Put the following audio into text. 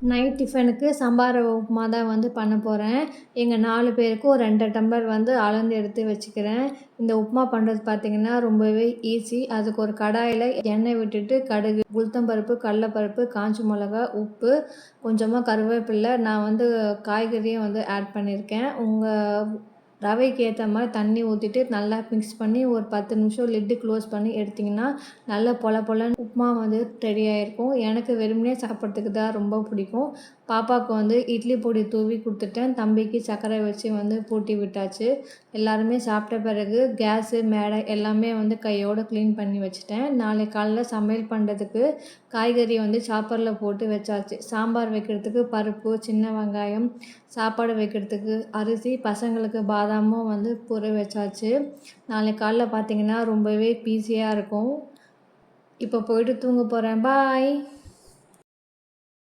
Night டிஃபனுக்கு சம்பா ரவை உப்புமா தான் வந்து பண்ண போகிறேன். எங்கள் 4 பேருக்கும் 2 டம்ளர் வந்து அளந்து எடுத்து வச்சுக்கிறேன். இந்த உப்புமா பண்ணுறது பார்த்திங்கன்னா ரொம்பவே ஈஸி. அதுக்கு ஒரு கடாயில் எண்ணெய் விட்டுட்டு கடுகு, உளுத்தம்பருப்பு, கடலப்பருப்பு, காஞ்ச மிளகா, உப்பு, கொஞ்சமாக கருவேப்பிலை, நான் வந்து காய்கறியும் வந்து ஆட் பண்ணியிருக்கேன். உங்கள் ரவைக்கு ஏற்ற மாதிரி தண்ணி ஊற்றிட்டு நல்லா மிக்ஸ் பண்ணி ஒரு 10 நிமிஷம் லிட்டு க்ளோஸ் பண்ணி எடுத்திங்கன்னா நல்லா பொல பொலன்னு உப்புமா வந்து ரெடி ஆகிருக்கும். எனக்கு வெறுமனே சாப்பிட்றதுக்கு தான் ரொம்ப பிடிக்கும். பாப்பாவுக்கு வந்து இட்லி பொடி தூவி கொடுத்துட்டேன். தம்பிக்கு சர்க்கரை வச்சு வந்து பூட்டி விட்டாச்சு. எல்லாருமே சாப்பிட்ட பிறகு கேஸு, மேடை எல்லாமே வந்து கையோடு க்ளீன் பண்ணி வச்சுட்டேன். நாளைக்கு காலைல சமையல் பண்ணுறதுக்கு காய்கறி வந்து சாப்பரில் போட்டு வச்சாச்சு. சாம்பார் வைக்கிறதுக்கு பருப்பு, சின்ன வெங்காயம், சாப்பாடு வைக்கிறதுக்கு அரிசி, பசங்களுக்கு பாதாமும் வந்து ஊற வச்சாச்சு. நாளைக்கு காலைல பார்த்திங்கன்னா ரொம்பவே ஈஸியாக இருக்கும். இப்போ போயிட்டு தூங்க போகிறேன். பாய்.